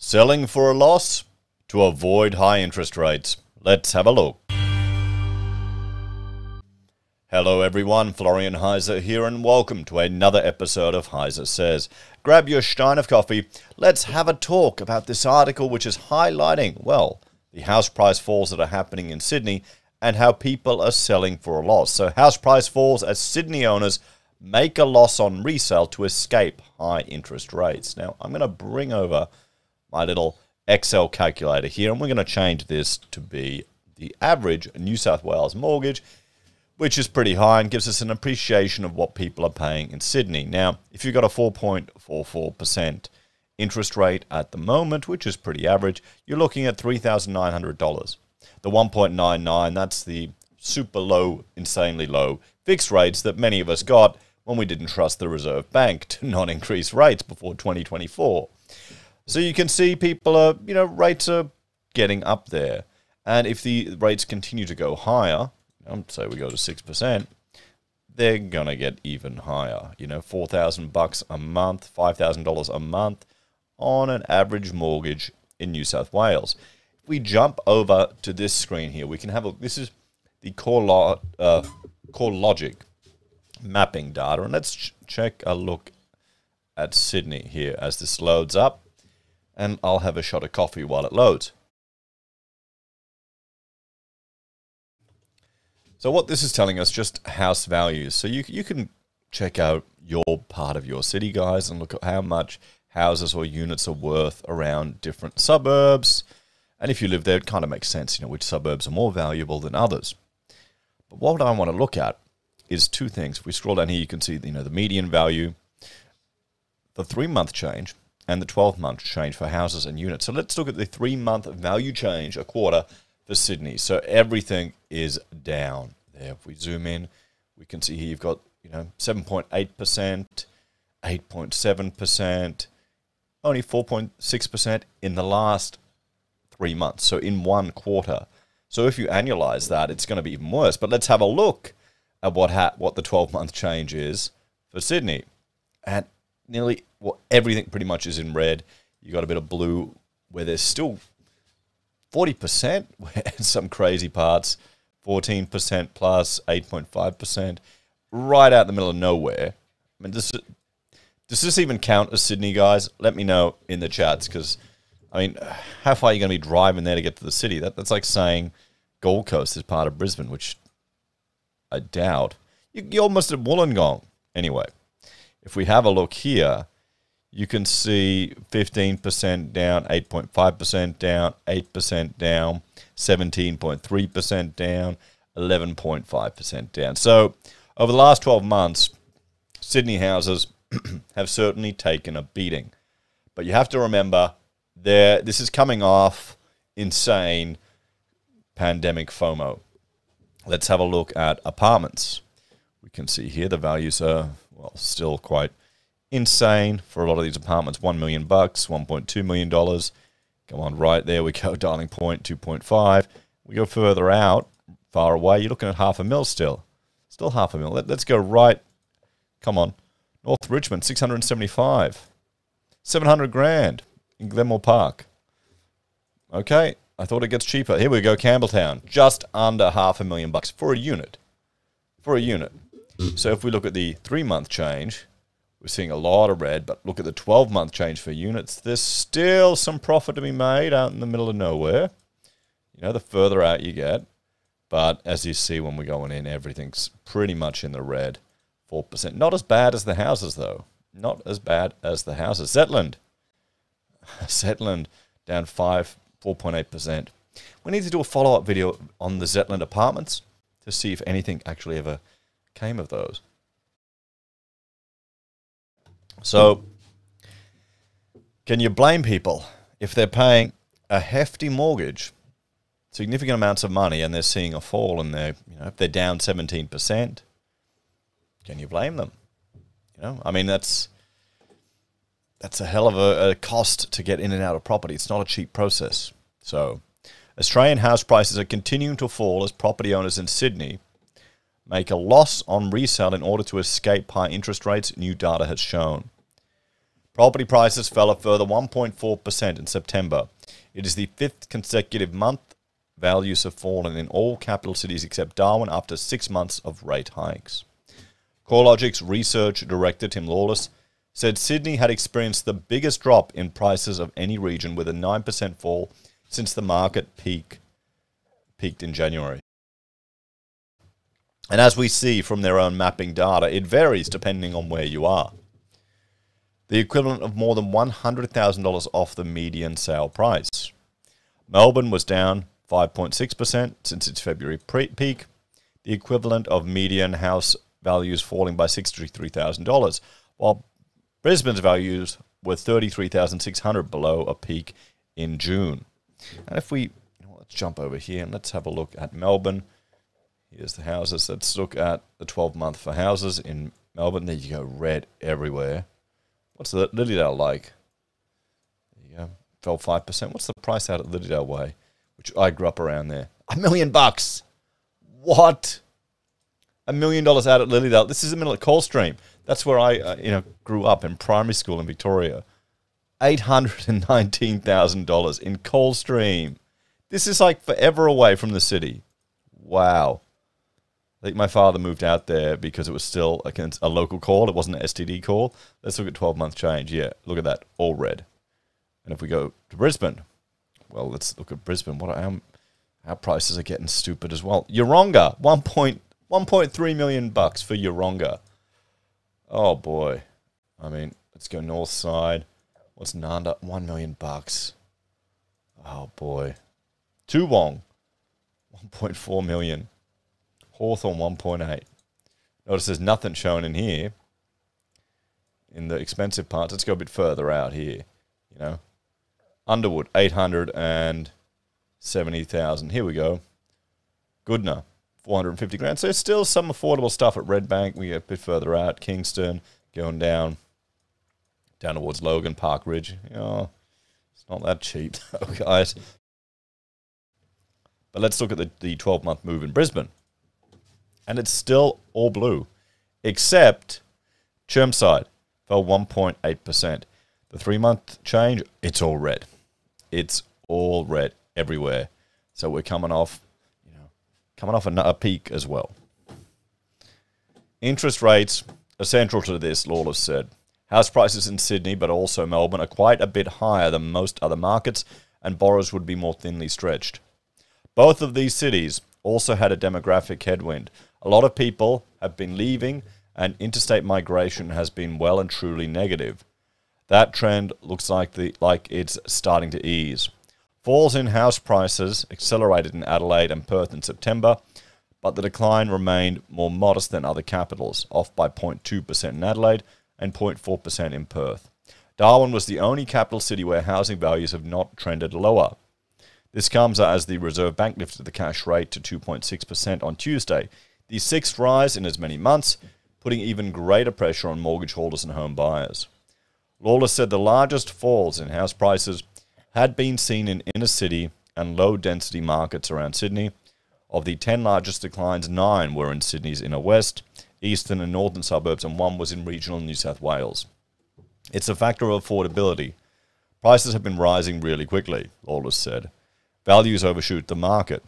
Selling for a loss to avoid high interest rates. Let's have a look. Hello everyone, Florian.Heise here and welcome to another episode of HeiseSays. Grab your stein of coffee. Let's have a talk about this article which is highlighting, well, the house price falls that are happening in Sydney and how people are selling for a loss. So house price falls as Sydney owners make a loss on resale to escape high interest rates. Now, I'm going to bring over my little Excel calculator here, and we're going to change this to be the average New South Wales mortgage, which is pretty high and gives us an appreciation of what people are paying in Sydney. Now, if you've got a 4.44% interest rate at the moment, which is pretty average, you're looking at $3,900. The 1.99, that's the super low, insanely low fixed rates that many of us got when we didn't trust the Reserve Bank to not increase rates before 2024. So you can see people are, rates are getting up there. And if the rates continue to go higher, say we go to 6%, they're going to get even higher. $4,000 a month, $5,000 a month on an average mortgage in New South Wales. If we jump over to this screen here, we can have a, this is the core logic mapping data. And let's check a look at Sydney here as this loads up. And I'll have a shot of coffee while it loads. So what this is telling us, just house values. So you can check out your part of your city, guys, and look at how much houses or units are worth around different suburbs. And if you live there, it kind of makes sense, which suburbs are more valuable than others. But what I want to look at is two things. If we scroll down here, you can see, the median value, the 3-month change, and the 12-month change for houses and units. So let's look at the 3-month value change a quarter for Sydney. So everything is down there. If we zoom in, we can see here you've got 7.8%, 8.7%, only 4.6% in the last 3 months. So in one quarter. So if you annualize that, it's going to be even worse. But let's have a look at what the 12-month change is for Sydney. And nearly everything pretty much is in red. You got a bit of blue where there's still 40% in some crazy parts, 14% plus, 8.5%, right out in the middle of nowhere. I mean, does this even count as Sydney, guys? Let me know in the chats, because, how far are you going to be driving there to get to the city? That's like saying Gold Coast is part of Brisbane, which I doubt. You're almost at Wollongong. Anyway, if we have a look here, you can see 15% down, 8.5% down, 8% down, 17.3% down, 11.5% down. So over the last 12 months, Sydney houses have certainly taken a beating. But you have to remember, this is coming off insane pandemic FOMO. Let's have a look at apartments. We can see here the values are, still quite insane for a lot of these apartments. $1 million, $1.2 million. Come on, right there we go, darling point, 2.5. We go further out, far away, you're looking at $500,000 still. Still $500,000. Let's go right, come on, North Richmond, 675. 700 grand in Glenmore Park. Okay, I thought it gets cheaper. Here we go, Campbelltown, just under $500,000 for a unit. For a unit. So if we look at the 3-month change, we're seeing a lot of red, but look at the 12-month change for units. There's still some profit to be made out in the middle of nowhere. The further out you get. But as you see when we're going in, everything's pretty much in the red. 4%. Not as bad as the houses, though. Not as bad as the houses. Zetland down 4.8%. We need to do a follow-up video on the Zetland apartments to see if anything actually ever came of those. So, can you blame people if they're paying a hefty mortgage, significant amounts of money, and they're seeing a fall and they're, if they're down 17%, can you blame them? That's a hell of a cost to get in and out of property. It's not a cheap process. So, Australian house prices are continuing to fall as property owners in Sydney make a loss on resale in order to escape high interest rates, new data has shown. Property prices fell a further 1.4% in September. It is the 5th consecutive month values have fallen in all capital cities except Darwin after 6 months of rate hikes. CoreLogic's research director Tim Lawless said Sydney had experienced the biggest drop in prices of any region, with a 9% fall since the market peaked in January. And as we see from their own mapping data, it varies depending on where you are. The equivalent of more than $100,000 off the median sale price. Melbourne was down 5.6% since its February peak, the equivalent of median house values falling by $63,000, while Brisbane's values were $33,600 below a peak in June. And if we, let's jump over here and let's have a look at Melbourne. Here's the houses. Let's look at the 12-month for houses in Melbourne. There you go, red everywhere. What's the Lilydale like? There you go, fell 5%. What's the price out at Lilydale Way, which I grew up around there? $1 million. What? $1 million out at Lilydale. This is the middle of Coldstream. That's where I, grew up in primary school in Victoria. $819,000 in Coldstream. This is like forever away from the city. Wow. I think my father moved out there because it was still a local call. It wasn't an STD call. Let's look at 12-month change. Yeah, look at that. All red. And if we go to Brisbane, well, let's look at Brisbane. Our prices are getting stupid as well. Yeronga, $1.3 million for Yeronga. Oh, boy. I mean, let's go north side. What's Nanda? $1 million. Oh, boy. Toowong, $1.4 million. Hawthorne, 1.8. Notice there's nothing shown in here in the expensive parts. Let's go a bit further out here. Underwood, 870,000. Here we go. Goodna, 450 grand. So there's still some affordable stuff at Red Bank. We get a bit further out. Kingston, going down towards Logan, Park Ridge. It's not that cheap, though, guys. But let's look at the 12-month move in Brisbane. And it's still all blue, except Chermside fell 1.8%. The 3-month change, it's all red. It's all red everywhere. So we're coming off a peak as well. Interest rates are central to this, Lawless said. House prices in Sydney, but also Melbourne, are quite a bit higher than most other markets, and borrowers would be more thinly stretched. Both of these cities also had a demographic headwind. A lot of people have been leaving, and interstate migration has been well and truly negative. That trend looks like it's starting to ease. Falls in house prices accelerated in Adelaide and Perth in September, but the decline remained more modest than other capitals, off by 0.2% in Adelaide and 0.4% in Perth. Darwin was the only capital city where housing values have not trended lower. This comes as the Reserve Bank lifted the cash rate to 2.6% on Tuesday, the 6th rise in as many months, putting even greater pressure on mortgage holders and home buyers. Lawless said the largest falls in house prices had been seen in inner city and low-density markets around Sydney. Of the 10 largest declines, 9 were in Sydney's inner west, eastern and northern suburbs, and 1 was in regional New South Wales. It's a factor of affordability. Prices have been rising really quickly, Lawless said. Values overshoot the market.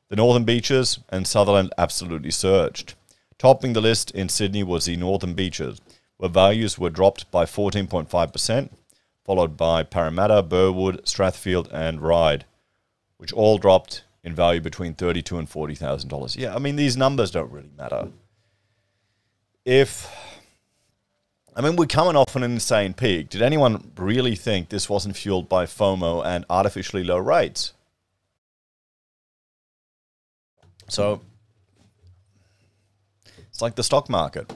The Northern Beaches and Sutherland absolutely surged. Topping the list in Sydney was the Northern Beaches, where values were dropped by 14.5%, followed by Parramatta, Burwood, Strathfield and Ryde, which all dropped in value between $32,000 and $40,000. Yeah, I mean, these numbers don't really matter. We're coming off an insane peak. Did anyone really think this wasn't fueled by FOMO and artificially low rates? So, it's like the stock market.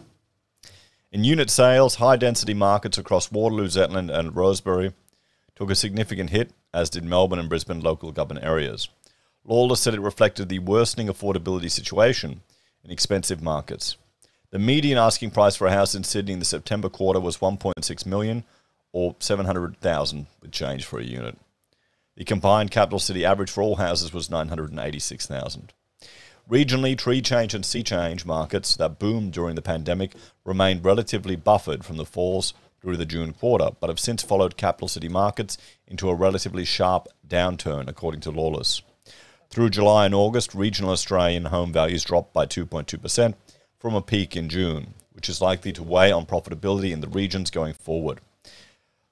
In unit sales, high-density markets across Waterloo, Zetland and Rosebery took a significant hit, as did Melbourne and Brisbane local government areas. Lawless said it reflected the worsening affordability situation in expensive markets. The median asking price for a house in Sydney in the September quarter was $1.6 million, or $700,000 with change for a unit. The combined capital city average for all houses was $986,000. Regionally, tree change and sea change markets that boomed during the pandemic remained relatively buffered from the falls through the June quarter, but have since followed capital city markets into a relatively sharp downturn, according to Lawless. Through July and August, regional Australian home values dropped by 2.2% from a peak in June, which is likely to weigh on profitability in the regions going forward.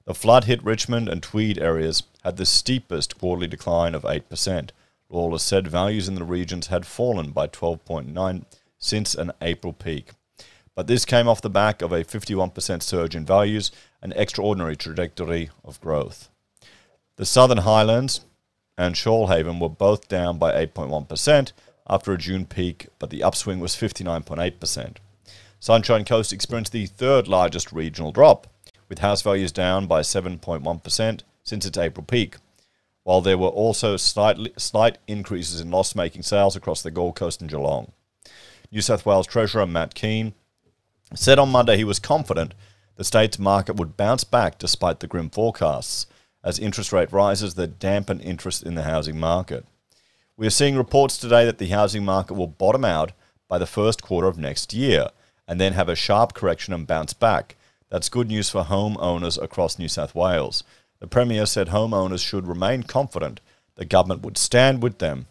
The flood-hit Richmond and Tweed areas had the steepest quarterly decline of 8%. Lawless said values in the regions had fallen by 12.9% since an April peak. But this came off the back of a 51% surge in values, an extraordinary trajectory of growth. The Southern Highlands and Shoalhaven were both down by 8.1% after a June peak, but the upswing was 59.8%. Sunshine Coast experienced the third largest regional drop, with house values down by 7.1% since its April peak, while there were also slight increases in loss-making sales across the Gold Coast and Geelong. New South Wales Treasurer Matt Keane said on Monday he was confident the state's market would bounce back despite the grim forecasts, as interest rate rises that dampen interest in the housing market. We are seeing reports today that the housing market will bottom out by the first quarter of next year and then have a sharp correction and bounce back. That's good news for home owners across New South Wales. The Premier said homeowners should remain confident the government would stand with them.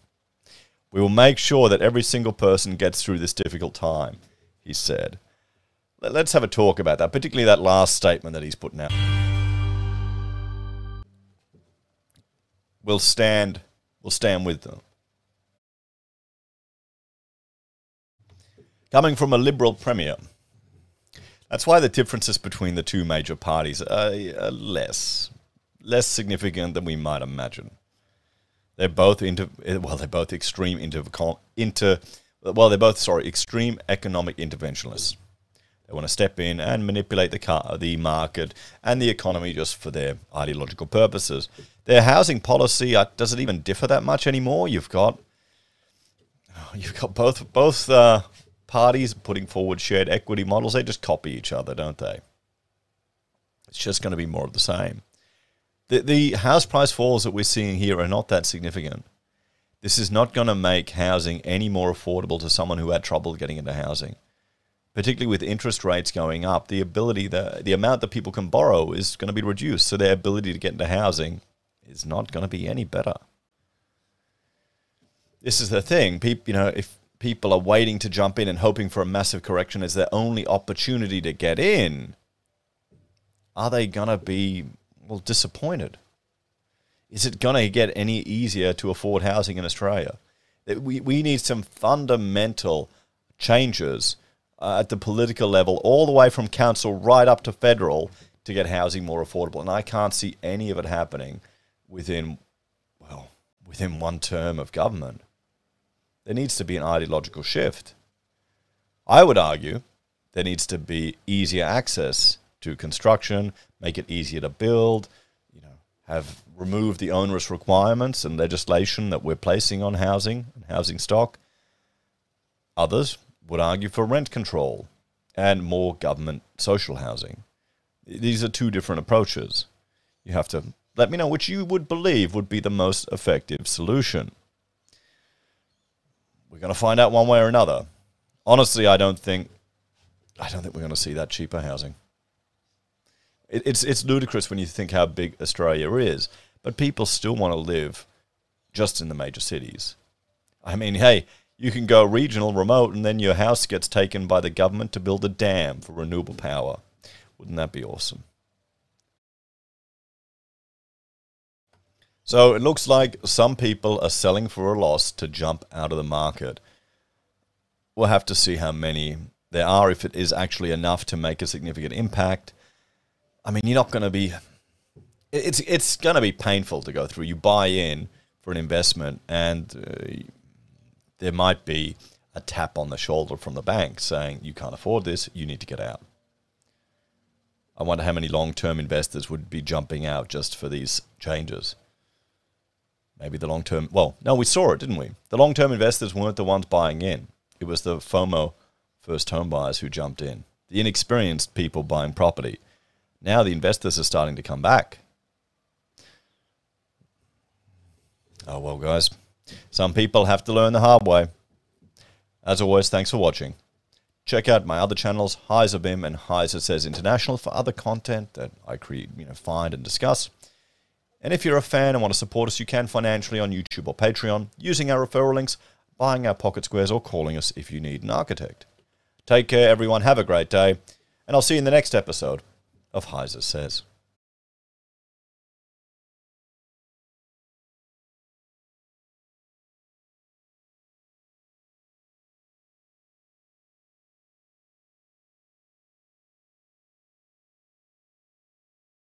We will make sure that every single person gets through this difficult time, he said. Let's have a talk about that, particularly that last statement that he's putting out. We'll stand with them. Coming from a Liberal Premier. That's why the differences between the two major parties are less significant than we might imagine. They're both extreme extreme economic interventionists. They want to step in and manipulate the market and the economy just for their ideological purposes. Their housing policy doesn't even differ that much anymore. You've got both parties putting forward shared equity models. They just copy each other, don't they? It's just going to be more of the same. The house price falls that we're seeing here are not that significant. This is not going to make housing any more affordable to someone who had trouble getting into housing. Particularly with interest rates going up, the amount that people can borrow is going to be reduced, so their ability to get into housing is not going to be any better. This is the thing. If people are waiting to jump in and hoping for a massive correction as their only opportunity to get in, are they going to be disappointed? Is it going to get any easier to afford housing in Australia? We need some fundamental changes at the political level, all the way from council right up to federal, to get housing more affordable. And I can't see any of it happening within one term of government. There needs to be an ideological shift. I would argue there needs to be easier access to construction, make it easier to build, have removed the onerous requirements and legislation that we're placing on housing and housing stock. Others would argue for rent control and more government social housing. These are two different approaches. You have to let me know which you would believe would be the most effective solution. We're going to find out one way or another. Honestly, I don't think we're going to see that cheaper housing. It's ludicrous when you think how big Australia is, but people still want to live just in the major cities. I mean, hey, you can go regional, remote, and then your house gets taken by the government to build a dam for renewable power. Wouldn't that be awesome? So it looks like some people are selling for a loss to jump out of the market. We'll have to see how many there are, if it is actually enough to make a significant impact. I mean, you're not going to be... It's going to be painful to go through. You buy in for an investment and there might be a tap on the shoulder from the bank saying, you can't afford this, you need to get out. I wonder how many long-term investors would be jumping out just for these changes. Maybe the long-term... Well, no, we saw it, didn't we? The long-term investors weren't the ones buying in. It was the FOMO first home buyers who jumped in. The inexperienced people buying property. Now the investors are starting to come back. Oh, well, guys. Some people have to learn the hard way. As always, thanks for watching. Check out my other channels, HeiseBim and HeiseSays International, for other content that I find and discuss. And if you're a fan and want to support us, you can financially on YouTube or Patreon, using our referral links, buying our pocket squares, or calling us if you need an architect. Take care, everyone. Have a great day. And I'll see you in the next episode of HeiseSays.